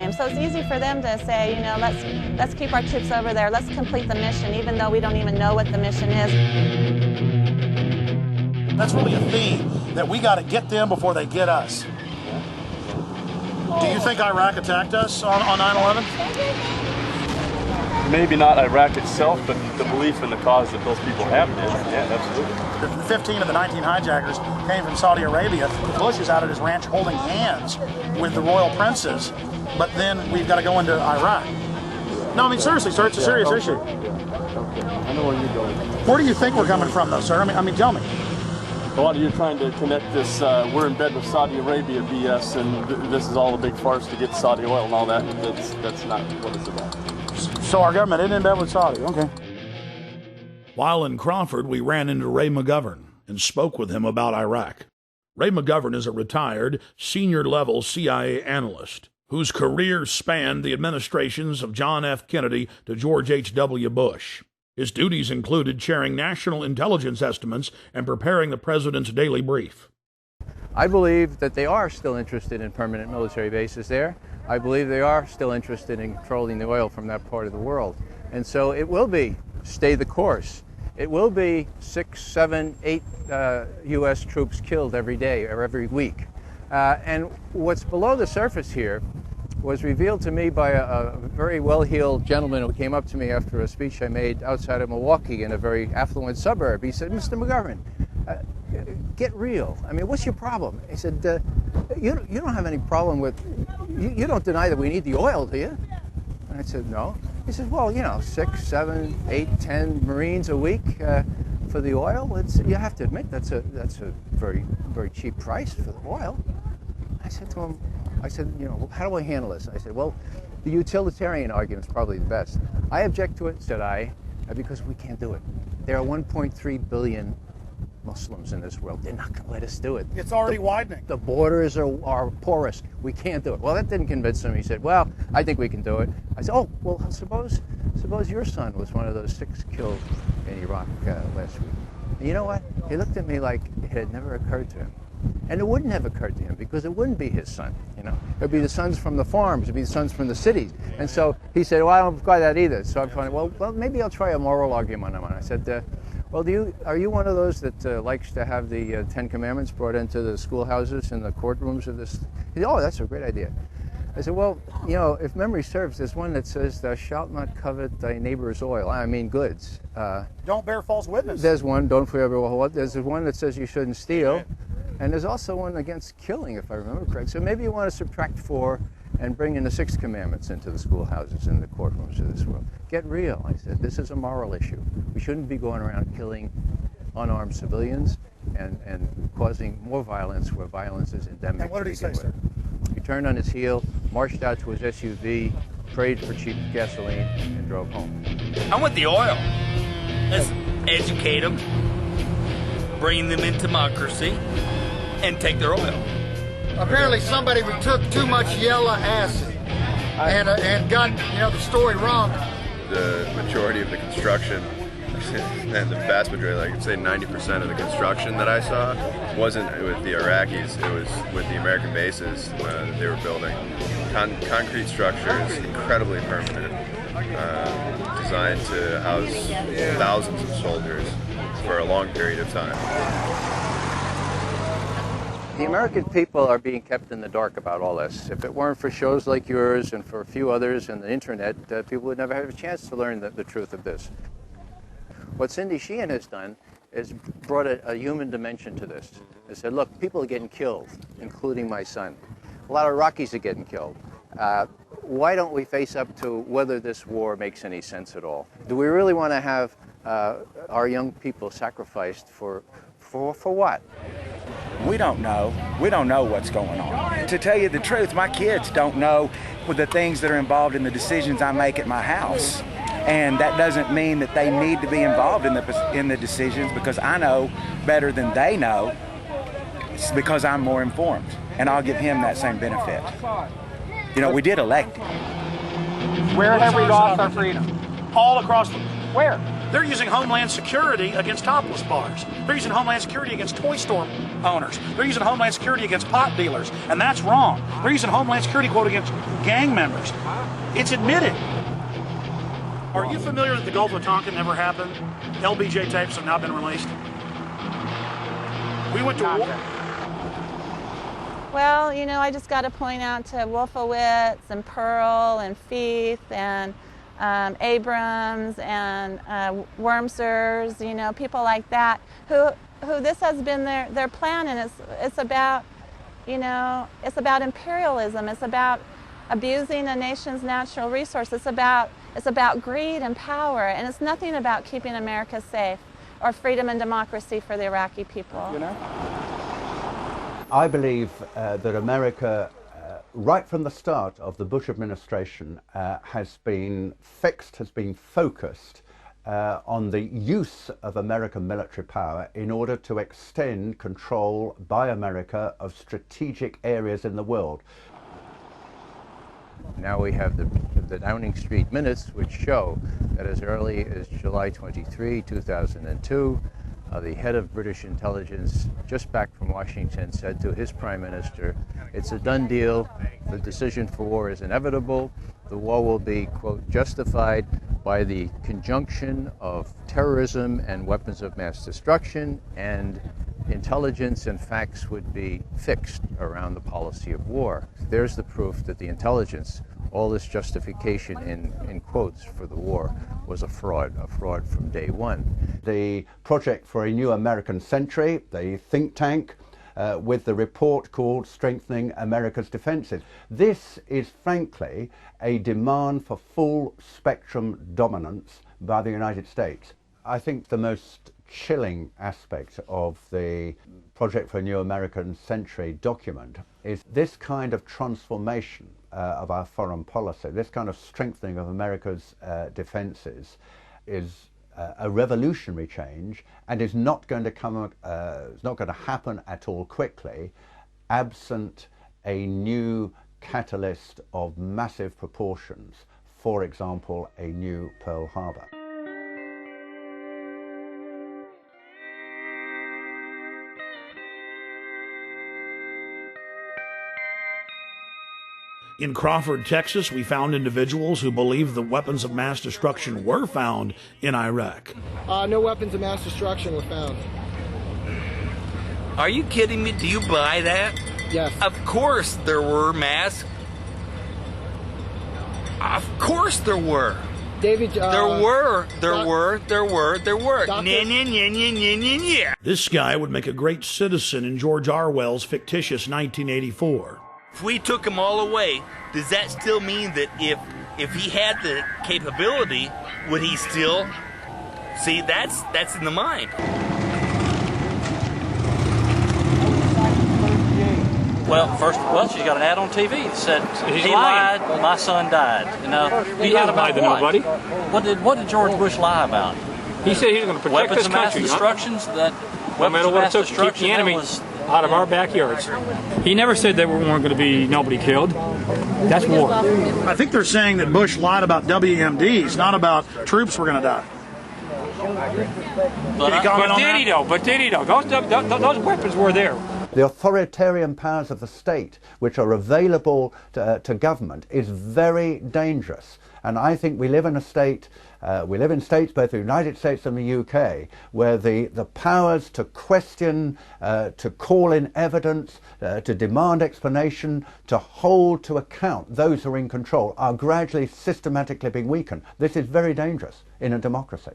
And so it's easy for them to say, you know, let's keep our troops over there, let's complete the mission, even though we don't even know what the mission is. That's really a theme, that we got to get them before they get us. Do you think Iraq attacked us on 9/11? Maybe not Iraq itself, but the belief in the cause that those people have did. Yeah, absolutely. 15 of the 19 hijackers came from Saudi Arabia. Bush is out at his ranch holding hands with the royal princes, but then we've got to go into Iraq. No, I mean, seriously, sir, it's a serious issue. I know where you're going. Where do you think we're coming from, though, sir? I mean, tell me. A lot of you are trying to connect this, we're in bed with Saudi Arabia BS, and this is all a big farce to get Saudi oil and all that. That's not what it's about. So our government isn't in bed with Saudi, okay. While in Crawford, we ran into Ray McGovern and spoke with him about Iraq. Ray McGovern is a retired, senior-level CIA analyst whose career spanned the administrations of John F. Kennedy to George H.W. Bush. His duties included chairing national intelligence estimates and preparing the president's daily brief. I believe that they are still interested in permanent military bases there. I believe they are still interested in controlling the oil from that part of the world. And so it will be stay the course. It will be 6, 7, 8 U.S. troops killed every day or every week. And what's below the surface here was revealed to me by a very well-heeled gentleman who came up to me after a speech I made outside of Milwaukee in a very affluent suburb. He said, "Mr. McGovern, get real. I mean, what's your problem?" He said, you don't have any problem with, you don't deny that we need the oil, do you? And I said, no. He said, well, you know, 6, 7, 8, 10 Marines a week for the oil. You have to admit that's a very, very cheap price for the oil. I said to him, you know, how do I handle this? I said, well, the utilitarian argument is probably the best. I object to it, said I, because we can't do it. There are 1.3 billion Muslims in this world. They're not going to let us do it. It's already widening. The borders are porous. We can't do it. Well, that didn't convince him. He said, well, I think we can do it. I said, oh, well, suppose your son was one of those 6 killed in Iraq last week. And you know what? He looked at me like it had never occurred to him. And it wouldn't have occurred to him because it wouldn't be his son, you know. It would be the sons from the farms, it would be the sons from the cities. And so he said, well, I don't buy that either. So I thought, well, maybe I'll try a moral argument on it. I said, well, are you one of those that likes to have the 10 Commandments brought into the schoolhouses and the courtrooms of this? He said, oh, that's a great idea. I said, well, you know, if memory serves, there's one that says, thou shalt not covet thy neighbor's oil. I mean goods. Don't bear false witness. There's one, don't forever what. There's one that says you shouldn't steal. And there's also one against killing, if I remember correctly. So maybe you want to subtract 4 and bring in the 6 commandments into the schoolhouses and the courtrooms of this world. Get real, I said. This is a moral issue. We shouldn't be going around killing unarmed civilians and causing more violence where violence is endemic. And what did he say, sir? He turned on his heel, marched out to his SUV, prayed for cheap gasoline, and drove home. I want the oil. Let's educate them, bring them into democracy, and take their oil. Apparently somebody took too much yellow acid and got, you know, the story wrong. The majority of the construction, and the vast majority, like I'd say 90% of the construction that I saw wasn't with the Iraqis, it was with the American bases that they were building. Concrete structures, incredibly permanent, designed to house thousands of soldiers for a long period of time. The American people are being kept in the dark about all this. If it weren't for shows like yours and for a few others and the internet, people would never have a chance to learn the truth of this. What Cindy Sheehan has done is brought a human dimension to this. They said, look, people are getting killed, including my son. A lot of Iraqis are getting killed. Why don't we face up to whether this war makes any sense at all? Do we really want to have our young people sacrificed for what? We don't know. We don't know what's going on. To tell you the truth, my kids don't know the things that are involved in the decisions I make at my house. And that doesn't mean that they need to be involved in the decisions, because I know better than they know. It's because I'm more informed, and I'll give him that same benefit. You know, we did elect him. Where have we lost our freedom? All across the... Where? They're using Homeland Security against topless bars. They're using Homeland Security against toy store owners. They're using Homeland Security against pot dealers, and that's wrong. They're using Homeland Security, quote, against gang members. It's admitted. Are you familiar that the Gulf of Tonkin never happened? LBJ tapes have now been released. We went to war. Well, you know, I just got to point out to Wolfowitz and Pearl and Feith and Abrams and Wormsers, you know, people like that, who this has been their plan, and it's about, you know, it's about imperialism. It's about abusing a nation's natural resources. It's about greed and power, and it's nothing about keeping America safe or freedom and democracy for the Iraqi people. You know? I believe that America, right from the start of the Bush administration, has been focused on the use of American military power in order to extend control by America of strategic areas in the world. Now we have the Downing Street minutes, which show that as early as July 23, 2002, the head of British intelligence, just back from Washington, said to his prime minister, "It's a done deal. The decision for war is inevitable. The war will be, quote, justified by the conjunction of terrorism and weapons of mass destruction, and intelligence and facts would be fixed around the policy of war." There's the proof that the intelligence, all this justification in quotes for the war, was a fraud from day one. The Project for a New American Century, the think tank, with the report called Strengthening America's Defenses. This is frankly a demand for full spectrum dominance by the United States. I think the most chilling aspect of the Project for a New American Century document is this kind of transformation of our foreign policy, this kind of strengthening of America's defenses is a revolutionary change, and is not going to happen at all quickly, absent a new catalyst of massive proportions. For example, a new Pearl Harbor. In Crawford, Texas, we found individuals who believe the weapons of mass destruction were found in Iraq. No weapons of mass destruction were found. Are you kidding me? Do you buy that? Yes. Of course there were mass. Of course there were. David, there were. Yeah. This guy would make a great citizen in George Orwell's fictitious 1984. If we took them all away, does that still mean that if he had the capability, would he still? See, that's in the mind. Well, she's got an ad on TV that said he lied, my son died. You know, he didn't lie to nobody. What did George Bush lie about? He said he was going to protect this country. Weapons of mass destructions. That no matter what it took to keep the enemy out of our backyards. He never said there weren't going to be nobody killed. That's war. I think they're saying that Bush lied about WMDs, not about troops were going to die. But did he though? Those weapons were there. The authoritarian powers of the state, which are available to government, is very dangerous. And I think we live in a state, we live in states, both the United States and the UK, where the powers to question, to call in evidence, to demand explanation, to hold to account those who are in control are gradually, systematically being weakened. This is very dangerous in a democracy.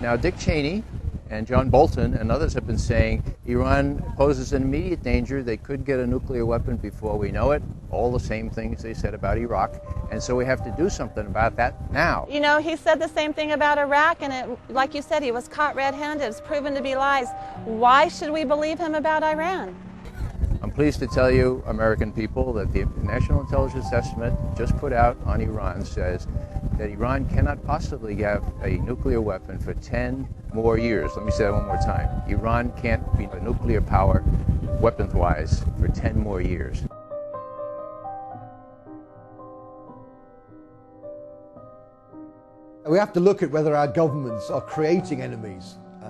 Now, Dick Cheney and John Bolton and others have been saying Iran poses an immediate danger. They could get a nuclear weapon before we know it. All the same things they said about Iraq. And so we have to do something about that now. You know, he said the same thing about Iraq, and like you said, he was caught red-handed. It's proven to be lies. Why should we believe him about Iran? I'm pleased to tell you, American people, that the National Intelligence Estimate just put out on Iran says that Iran cannot possibly have a nuclear weapon for 10 more years. Let me say that one more time. Iran can't be a nuclear power weapons-wise, for 10 more years. We have to look at whether our governments are creating enemies